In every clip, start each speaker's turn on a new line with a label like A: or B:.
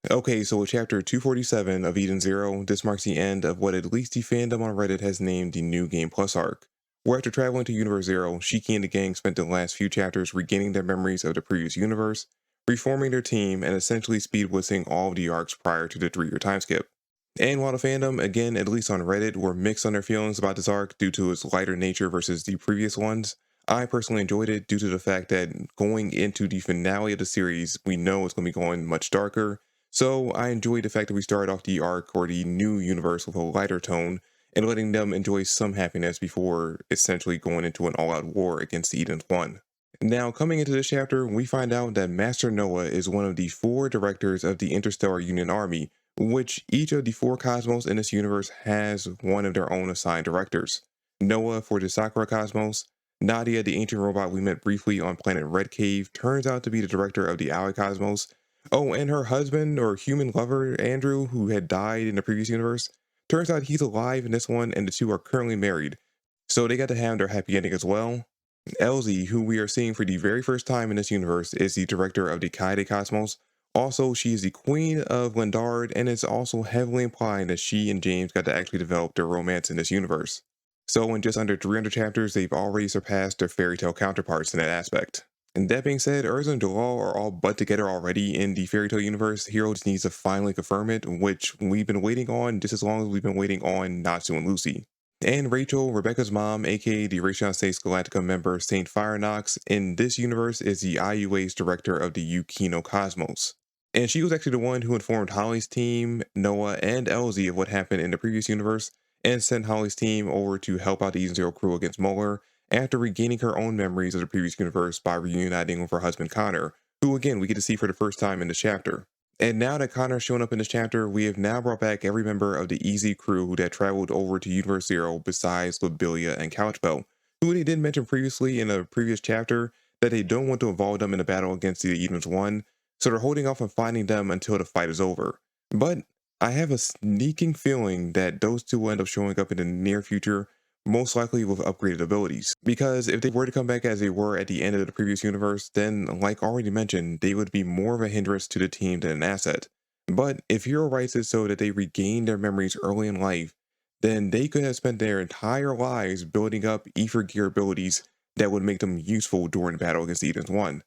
A: Okay, so with chapter 247 of Eden Zero, this marks the end of what at least the fandom on Reddit has named the New Game Plus arc. Where after traveling to Universe Zero, Shiki and the gang spent the last few chapters regaining their memories of the previous universe, reforming their team, and essentially speedwizzing all of the arcs prior to the 3-year time skip. And while the fandom, again, at least on Reddit, were mixed on their feelings about this arc due to its lighter nature versus the previous ones, I personally enjoyed it due to the fact that going into the finale of the series, we know it's going to be going much darker, so I enjoyed the fact that we started off the arc or the new universe with a lighter tone and letting them enjoy some happiness before essentially going into an all-out war against the Eden's One. Now, coming into this chapter, we find out that Master Noah is one of the 4 directors of the Interstellar Union Army, which each of the 4 cosmos in this universe has one of their own assigned directors. Noah for the Sakura cosmos, Nadia, the ancient robot we met briefly on planet Red Cave, turns out to be the director of the Ally cosmos. Oh, and her husband or human lover, Andrew, who had died in the previous universe, turns out he's alive in this one and the two are currently married. So they got to have their happy ending as well. Elsie, who we are seeing for the very first time in this universe, is the director of the Kaide Cosmos. Also, she is the queen of Lindard, and it's also heavily implied that she and James got to actually develop their romance in this universe. So in just under 300 chapters, they've already surpassed their fairy tale counterparts in that aspect. And that being said, Urza and Jalal are all butt together already in the fairy tale universe. Hero just needs to finally confirm it, which we've been waiting on just as long as we've been waiting on Natsu and Lucy. And Rachel, Rebecca's mom, aka the Raytheon States Galactica member Saint Firenox, in this universe is the IUA's director of the Yukino Cosmos. And she was actually the one who informed Holly's team, Noah, and Elsie of what happened in the previous universe, and sent Holly's team over to help out the Eden Zero crew against Muller after regaining her own memories of the previous universe by reuniting with her husband Connor, who again we get to see for the first time in this chapter. And now that Connor's shown up in this chapter, we have now brought back every member of the Easy crew that traveled over to Universe Zero besides Lobelia and Couchbell, who they did mention previously in a previous chapter that they don't want to involve them in a battle against the Eden's One, so they're holding off on finding them until the fight is over. But I have a sneaking feeling that those two will end up showing up in the near future, most likely with upgraded abilities. Because if they were to come back as they were at the end of the previous universe, then, like already mentioned, they would be more of a hindrance to the team than an asset. But if Hero writes it so that they regain their memories early in life, then they could have spent their entire lives building up ether gear abilities that would make them useful during battle against the Eden's One.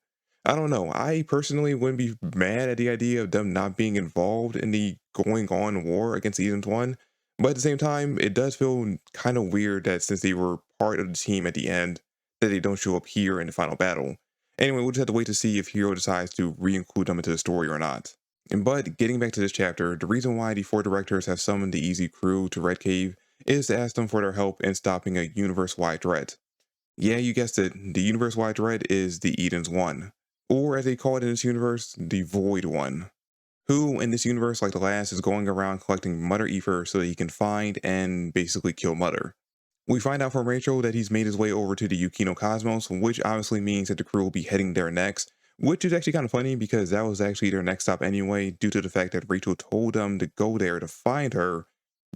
A: I don't know. I personally wouldn't be mad at the idea of them not being involved in the going on war against Eden's One, but at the same time, it does feel kind of weird that since they were part of the team at the end, that they don't show up here in the final battle. Anyway, we'll just have to wait to see if Hero decides to re-include them into the story or not. But getting back to this chapter, the reason why the 4 directors have summoned the Easy crew to Red Cave is to ask them for their help in stopping a universe-wide threat. Yeah, you guessed it, the universe-wide threat is the Eden's One, or as they call it in this universe, the Void One, who in this universe, like the last, is going around collecting Mutter ether so that he can find and basically kill Mutter. We find out from Rachel that he's made his way over to the Yukino Cosmos, which obviously means that the crew will be heading there next, which is actually kind of funny because that was actually their next stop anyway, due to the fact that Rachel told them to go there to find her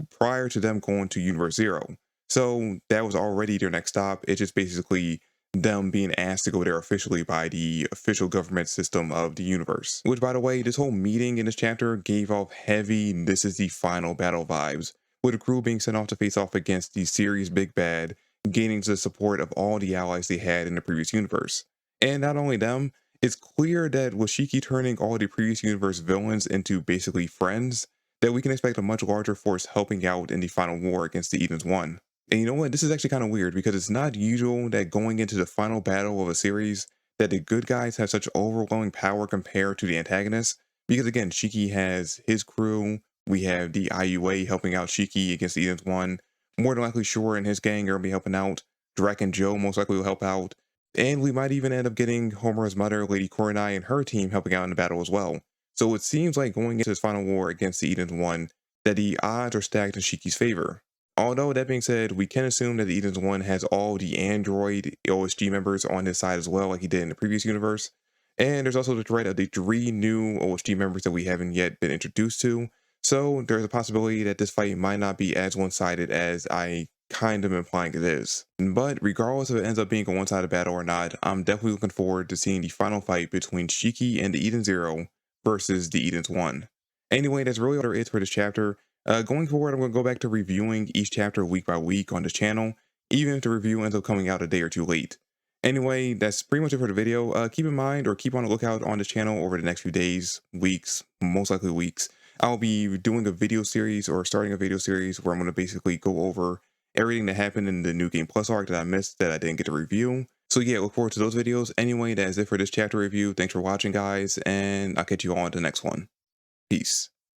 A: prior to them going to Universe Zero. So that was already their next stop. It's just basically them being asked to go there officially by the official government system of the universe. Which, by the way, this whole meeting in this chapter gave off heavy "this is the final battle" vibes, with the crew being sent off to face off against the series big bad, gaining the support of all the allies they had in the previous universe. And not only them, it's clear that with Shiki turning all the previous universe villains into basically friends, that we can expect a much larger force helping out in the final war against the Eden's One. And you know what? This is actually kind of weird because it's not usual that going into the final battle of a series that the good guys have such overwhelming power compared to the antagonists. Because again, Shiki has his crew. We have the IUA helping out Shiki against the Eden's One. More than likely, Shore and his gang are going to be helping out. Drac and Joe most likely will help out. And we might even end up getting Homer's mother, Lady Coronai, and her team helping out in the battle as well. So it seems like going into this final war against the Eden's One, that the odds are stacked in Shiki's favor. Although, that being said, we can assume that the Eden's One has all the Android OSG members on his side as well, like he did in the previous universe. And there's also the threat of the 3 new OSG members that we haven't yet been introduced to. So there's a possibility that this fight might not be as one-sided as I kind of implying it is. But regardless if it ends up being a one-sided battle or not, I'm definitely looking forward to seeing the final fight between Shiki and the Eden Zero versus the Eden's One. Anyway, that's really all there is for this chapter. Going forward, I'm going to go back to reviewing each chapter week by week on this channel, even if the review ends up coming out a day or two late. Anyway, that's pretty much it for the video. Keep in mind, or keep on the lookout on this channel over the next few days, weeks, most likely weeks. I'll be doing a video series, or starting a video series, where I'm going to basically go over everything that happened in the New Game Plus arc that I missed, that I didn't get to review. So yeah, look forward to those videos. Anyway, that is it for this chapter review. Thanks for watching, guys, and I'll catch you all in the next one. Peace.